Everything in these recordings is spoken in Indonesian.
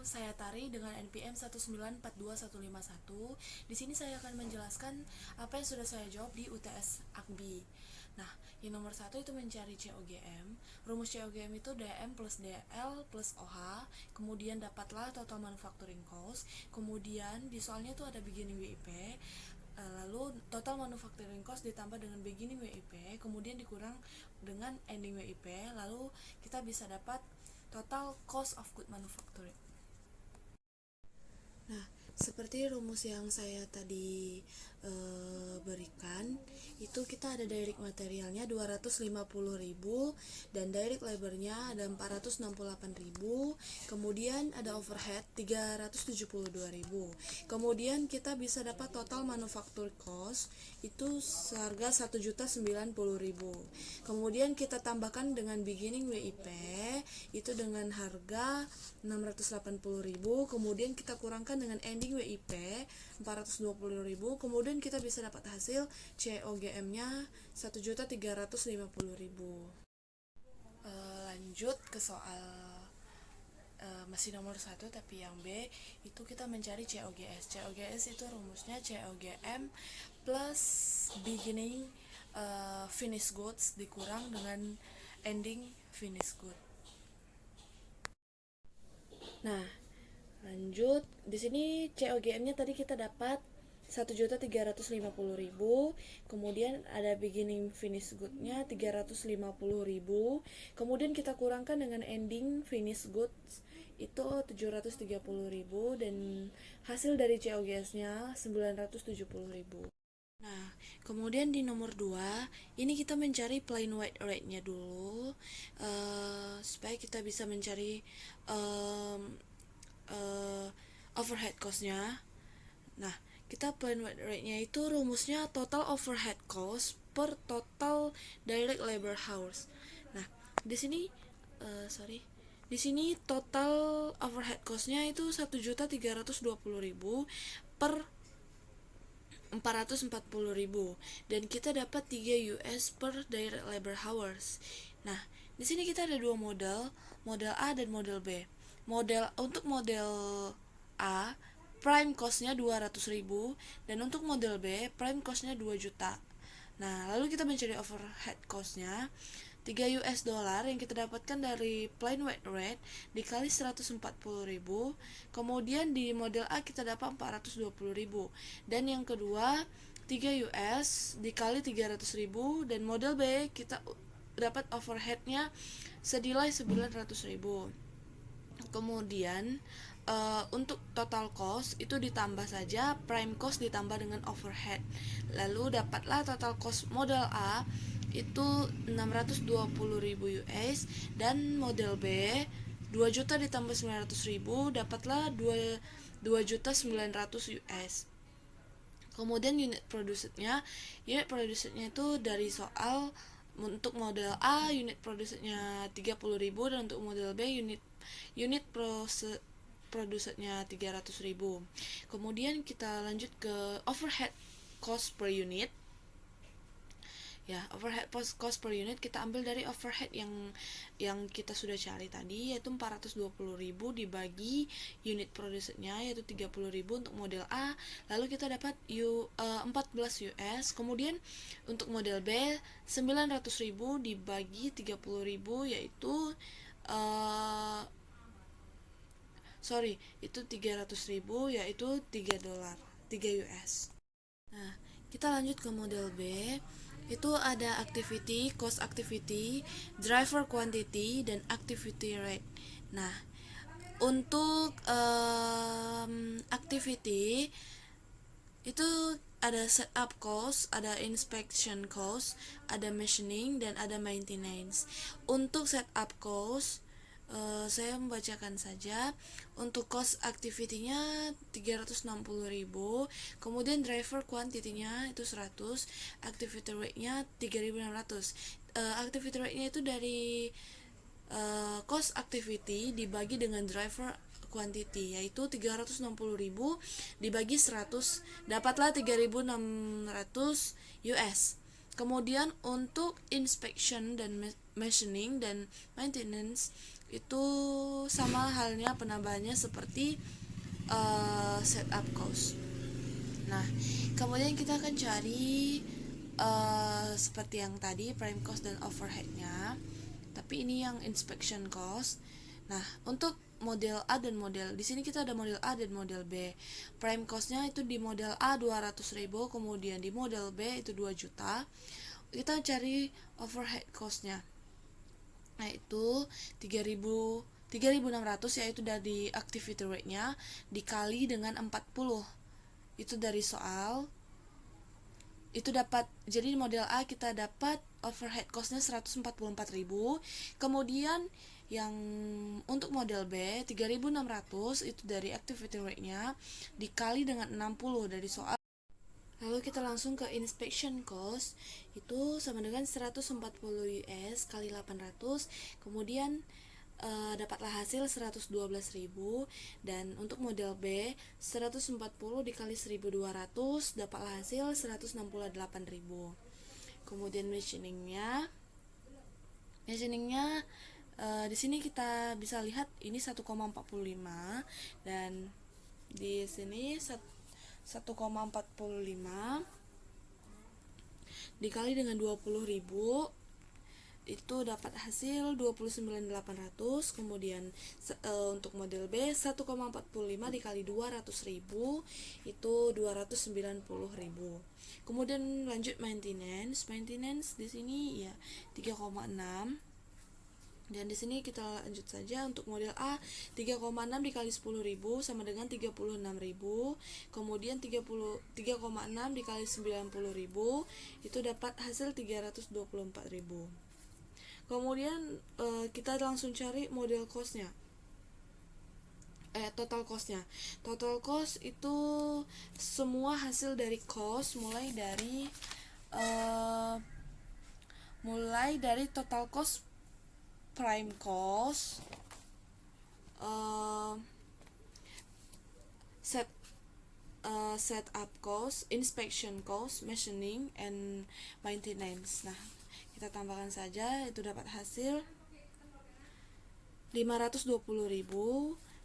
saya Tari dengan NPM 1942151. Di sini saya akan menjelaskan apa yang sudah saya jawab di UTS Akbi. Nah, yang nomor satu itu mencari COGM. Rumus COGM itu DM plus DL plus OH, kemudian dapatlah total manufacturing cost, kemudian di soalnya itu ada beginning WIP, lalu total manufacturing cost ditambah dengan beginning WIP, kemudian dikurang dengan ending WIP, lalu kita bisa dapat total cost of good manufacturing. Nah, seperti rumus yang saya tadi berikan, itu kita ada direct materialnya 250.000 dan direct labornya ada 468.000, kemudian ada overhead 372.000. Kemudian kita bisa dapat total manufacture cost itu seharga 1.090.000. Kemudian kita tambahkan dengan beginning WIP itu dengan harga 680.000, kemudian kita kurangkan dengan ending WIP 420.000, kemudian kita bisa dapat hasil COGM-nya 1.350.000. Lanjut ke soal masih nomor 1 tapi yang B itu kita mencari COGS. COGS itu rumusnya COGM plus beginning finished goods dikurang dengan ending finished good. Nah, lanjut, di sini COGM-nya tadi kita dapat 1.350.000, kemudian ada beginning finish good-nya 350.000, kemudian kita kurangkan dengan ending finish goods itu 730.000 dan hasil dari COGS-nya 970.000. Nah, kemudian di nomor 2, ini kita mencari plain white rate-nya dulu, supaya kita bisa mencari overhead cost-nya. Nah, kita plain white rate-nya itu rumusnya total overhead cost per total direct labor hours. Nah, di sini di sini total overhead cost-nya itu 1.320.000 per 440.000 dan kita dapat 3 US per direct labor hours. Nah, di sini kita ada dua model, model A dan model B. Untuk model A prime cost-nya 200.000 dan untuk model B prime cost-nya 2 juta. Nah, lalu kita mencari overhead cost-nya 3 US dollar yang kita dapatkan dari plain white rate dikali 140.000, kemudian di model A kita dapat 420.000, dan yang kedua 3 US dikali 300.000, dan model B kita dapat overheadnya senilai 900.000. Kemudian untuk total cost itu ditambah saja prime cost ditambah dengan overhead, lalu dapatlah total cost model A itu 620.000 US dan model B 2 juta ditambah 900.000 dapatlah 2.900.000 US. Kemudian unit producernya itu dari soal untuk model A unit producernya 30.000 dan untuk model B unit produsernya 300.000. Kemudian kita lanjut ke overhead cost per unit. Ya, overhead cost per unit kita ambil dari overhead yang kita sudah cari tadi, yaitu 420.000 dibagi unit produsernya yaitu 30.000 untuk model A, lalu kita dapat 14 US. Kemudian untuk model B 900.000 dibagi 30.000 yaitu itu 300.000 yaitu 3 dolar, 3 US. Nah, kita lanjut ke model B. Itu ada activity, cost activity, driver quantity, dan activity rate. Nah, untuk activity itu ada setup cost, ada inspection cost, ada machining, dan ada maintenance. Untuk setup cost saya membacakan saja. Untuk cost activity-nya 360.000, kemudian driver quantity-nya itu 100, activity rate-nya 3.600. Activity rate-nya itu dari cost activity dibagi dengan driver quantity, yaitu 360.000 dibagi 100 dapatlah 3.600 US. Kemudian untuk inspection dan machining dan maintenance Itu sama halnya penambahannya seperti setup cost. Nah, kemudian kita akan cari seperti yang tadi prime cost dan overheadnya, tapi ini yang inspection cost. Nah, untuk model A dan model di sini kita ada model A dan model B. Prime costnya itu di model A 200.000, kemudian di model B itu 2 juta. Kita cari overhead costnya, nah itu 3.600, yaitu dari activity rate-nya dikali dengan 40. Itu dari soal itu dapat, jadi model A kita dapat overhead cost-nya 144.000. Kemudian yang untuk model B 3.600 itu dari activity rate-nya dikali dengan 60 dari soal. Lalu kita langsung ke inspection cost, itu sama dengan 140 US kali 800. Kemudian dapatlah hasil 112.000. Dan untuk model B 140 dikali 1.200 dapatlah hasil 168.000. Kemudian machiningnya di sini kita bisa lihat ini 1,45, dan di sini 1,45 dikali dengan 20.000 itu dapat hasil 29.800. Kemudian untuk model B 1,45 dikali 200.000 itu 290.000. Kemudian lanjut maintenance di sini ya 3,6. Dan di sini kita lanjut saja untuk model A 3,6 dikali 10.000 sama dengan 36.000. Kemudian 3,6 dikali 90.000 itu dapat hasil 324.000. Kemudian kita langsung cari model cost-nya. Total cost-nya. Total cost itu semua hasil dari cost mulai dari total cost, prime cost, setup cost, inspection cost, machining, and maintenance. Nah, kita tambahkan saja, itu dapat hasil 520.000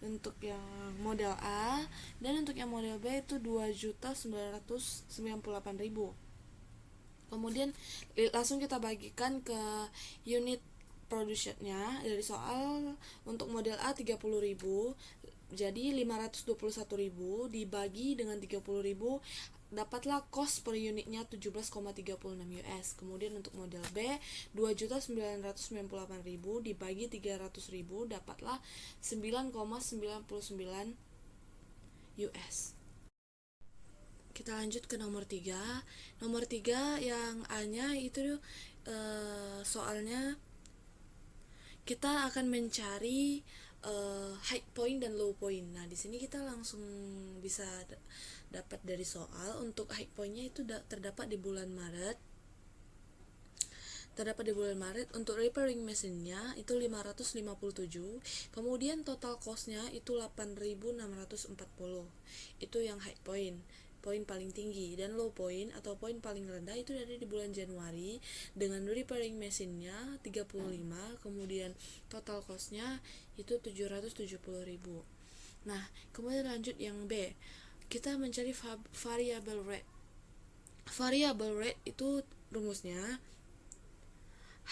untuk yang model A, dan untuk yang model B itu 2.998.000. Kemudian langsung kita bagikan ke unit production-nya dari soal. Untuk model A 30.000, jadi 521.000 dibagi dengan 30.000 dapatlah cost per unitnya 17,36 US. Kemudian untuk model B 2.998.000 dibagi 300.000 dapatlah 9,99 US. Kita lanjut ke nomor 3. Nomor 3 yang A-nya itu soalnya kita akan mencari high point dan low point. Nah, di sini kita langsung bisa dapat dari soal. Untuk high point-nya itu terdapat di bulan Maret. Untuk repairing mesinnya itu 557. Kemudian total cost-nya itu 8.640. Itu yang high point, poin paling tinggi. Dan low point atau poin paling rendah itu dari di bulan Januari dengan repairing mesinnya 35. Kemudian total cost-nya itu 770.000. Nah, kemudian lanjut yang B, kita mencari variable rate. Variable rate itu rumusnya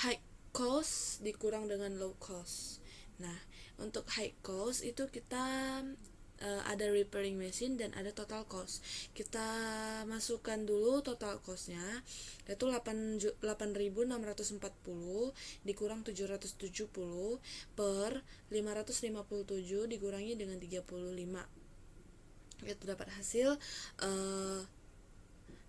high cost dikurang dengan low cost. Nah, untuk high cost itu kita ada repairing machine dan ada total cost. Kita masukkan dulu total costnya, yaitu 8.640 dikurang 770 per 557 dikurangi dengan 35. Itu dapat hasil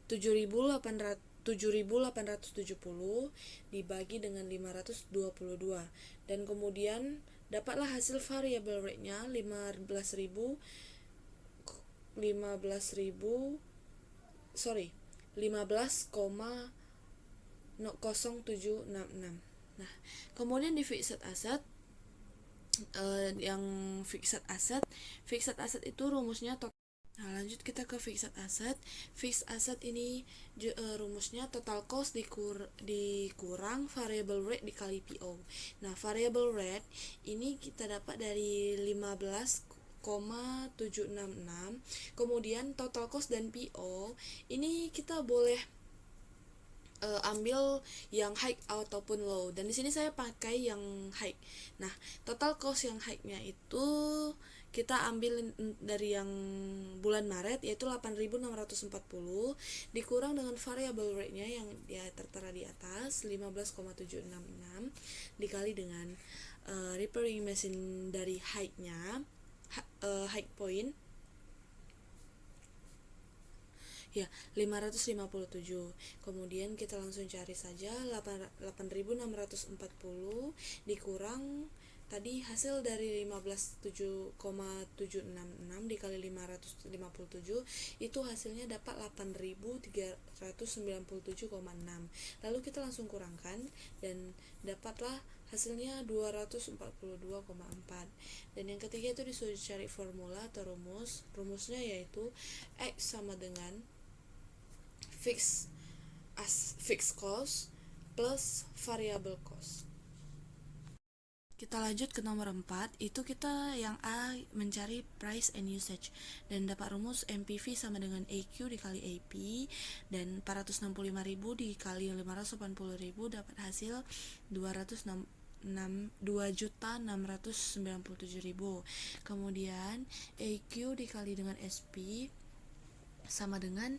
7.870 dibagi dengan 522. Dan kemudian dapatlah hasil variable rate-nya 15.076. Nah, kemudian di fixed asset, fixed asset itu rumusnya Nah, lanjut kita ke fixed asset. Fixed asset ini rumusnya total cost dikurang variable rate dikali PO. Nah, variable rate ini kita dapat dari 15,766. Kemudian total cost dan PO ini kita boleh ambil yang high ataupun low, dan di sini saya pakai yang high. Nah, total cost yang high-nya itu kita ambil dari yang bulan Maret, yaitu 8.640 dikurang dengan variable rate-nya yang ya tertera di atas 15,766 dikali dengan repairing machine dari high-nya, high point ya 557. Kemudian kita langsung cari saja 8.640 dikurang tadi hasil dari 15,766 dikali 557 itu hasilnya dapat 8.397,6. Lalu kita langsung kurangkan dan dapatlah hasilnya 242,4. Dan yang ketiga itu disuruh cari formula atau rumusnya yaitu X sama dengan fixed cost plus variable cost. Kita lanjut ke nomor 4, itu kita yang A mencari price and usage, dan dapat rumus MPV sama dengan AQ dikali AP, dan 465.000 dikali 580.000 dapat hasil 2.697.000. Kemudian AQ dikali dengan SP sama dengan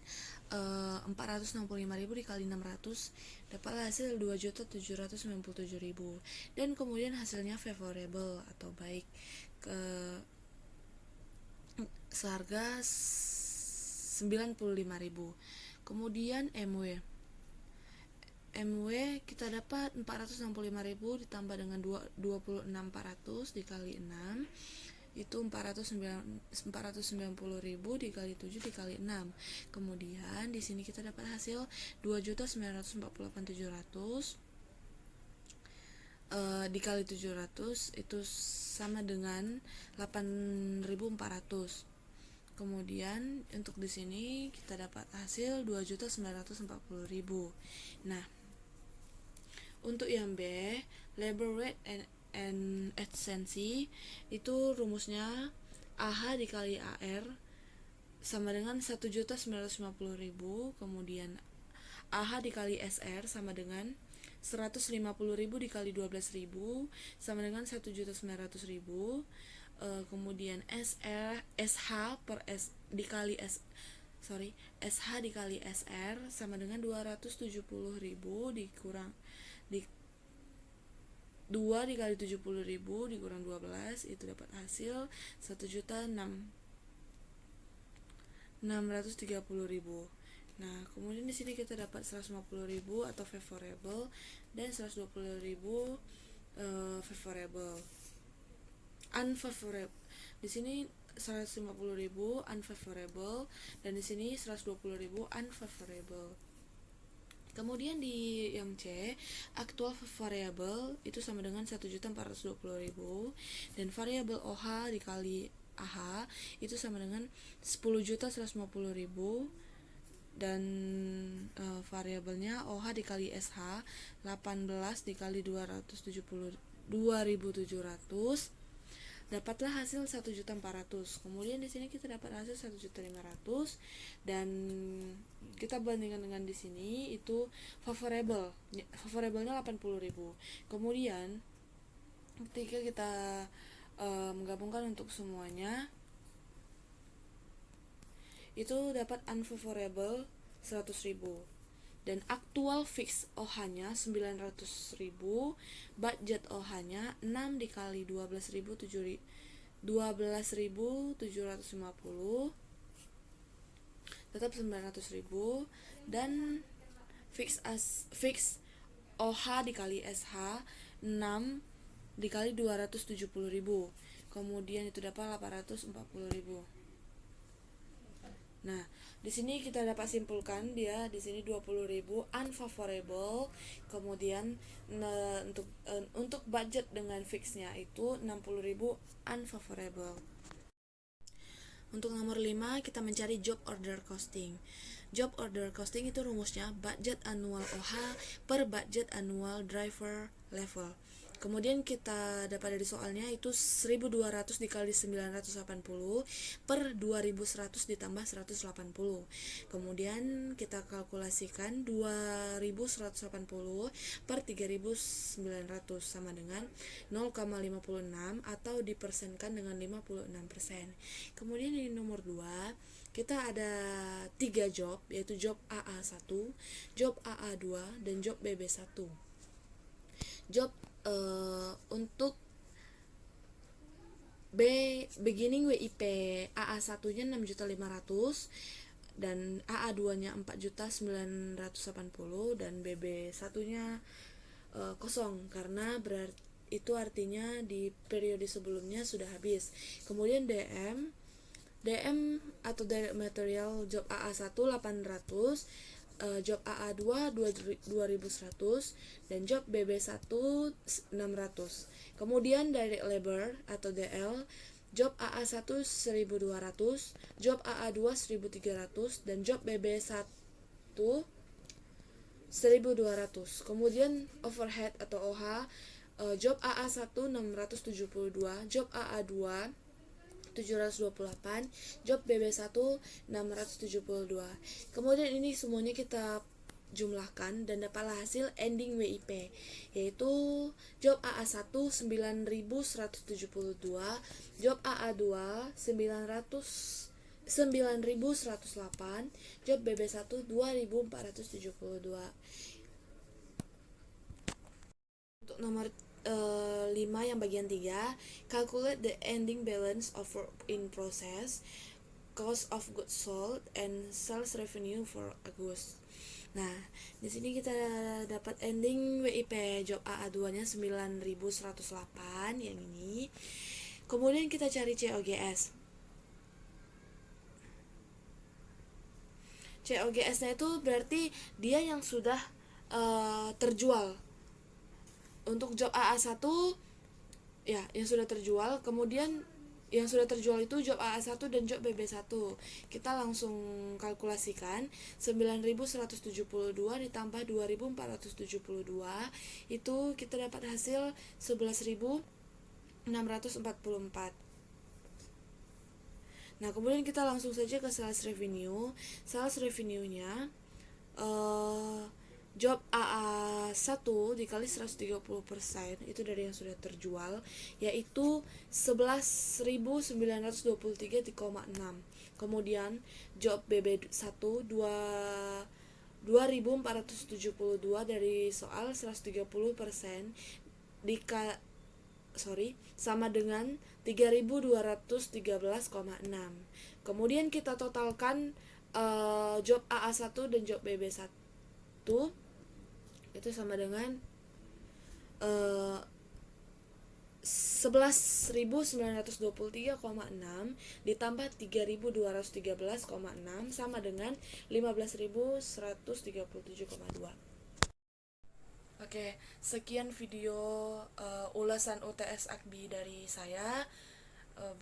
465.000 dikali 600 dapat hasil 2.797.000. Dan kemudian hasilnya favorable atau baik ke seharga 95.000. Kemudian MW kita dapat 465.000 ditambah dengan 26.400 dikali 6 itu 490.000 dikali 7 dikali 6. Kemudian di sini kita dapat hasil 2.948.700 dikali 700 itu sama dengan 8.400. Kemudian untuk di sini kita dapat hasil 2.940.000. Nah, untuk yang B, labor rate and efficiency itu rumusnya AH dikali AR sama dengan 1.950.000. Kemudian AH dikali SR sama dengan 150.000 dikali 12.000 sama dengan 1.900.000. Kemudian SH dikali SH dikali SR sama dengan 270.000 dikurang 2 dikali 70.000 dikurang 12 itu dapat hasil 1.630.000. Nah, kemudian di sini kita dapat 150.000 atau favorable dan 120.000 favorable. Unfavorable. Di sini 150.000 unfavorable dan di sini 120.000 unfavorable. Kemudian di yang C, actual variable itu sama dengan 1.420.000 dan variabel OH dikali AH itu sama dengan 10.150.000 dan variabelnya OH dikali SH 18 dikali 2.700 dapatlah hasil 1.400. Kemudian di sini kita dapat hasil 1.500 dan kita bandingkan dengan di sini itu favorable-nya 80.000. Kemudian ketika kita menggabungkan untuk semuanya itu dapat unfavorable 100.000 dan aktual fix OH-nya 900.000, budget OH-nya 6 dikali 12.750 tetap 900.000 dan fix OH dikali SH 6 dikali 270.000. Kemudian itu dapat 840.000. Nah, di sini kita dapat simpulkan dia di sini 20.000 unfavorable. Kemudian untuk budget dengan fixnya itu 60.000 unfavorable. Untuk nomor 5 kita mencari job order costing. Job order costing itu rumusnya budget annual OH per budget annual driver level. Kemudian kita dapat dari soalnya itu 1200 dikali 980 per 2100 ditambah 180. Kemudian kita kalkulasikan 2180 per 3900 sama dengan 0,56 atau dipersenkan dengan 56%. Kemudian di nomor 2 kita ada 3 job, yaitu job AA1, job AA2, dan job BB1. Job untuk beginning WIP AA1 nya 6.500.000 dan AA2 nya 4.980.000 dan BB1 nya kosong karena berarti itu artinya di periode sebelumnya sudah habis. Kemudian DM atau direct material job AA1 800, job AA2 2100 dan job BB1 600. Kemudian direct labor atau DL job AA1 1200, job AA2 1300 dan job BB1 1200. Kemudian overhead atau OH job AA1 672, job AA2 728, job BB1 672. Kemudian ini semuanya kita jumlahkan dan dapatlah hasil ending WIP, yaitu job AA1 9172, job AA2 9108, job BB1 2472. Untuk nomor 5 yang bagian 3, calculate the ending balance of work in process, cost of goods sold, and sales revenue for August. Nah, di sini kita dapat ending WIP job AA2 nya 9108 yang ini. Kemudian kita cari COGS. COGS-nya itu berarti dia yang sudah terjual. Untuk job AA1 ya yang sudah terjual, kemudian yang sudah terjual itu job AA1 dan job BB1. Kita langsung kalkulasikan 9172 ditambah 2472 itu kita dapat hasil 11.644. Nah, kemudian kita langsung saja ke sales revenue. Sales revenue-nya job AA1 dikali 130% itu dari yang sudah terjual, yaitu 11.923,6. Kemudian job BB1 2472 dari soal 130% sama dengan 3.213,6. Kemudian kita totalkan job AA1 dan job BB1 itu sama dengan 11.923,6 ditambah 3.213,6 sama dengan 15.137,2. Oke, sekian video ulasan UTS Akbi dari saya.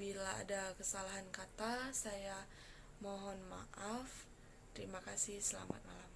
Bila ada kesalahan kata, saya mohon maaf. Terima kasih, selamat malam.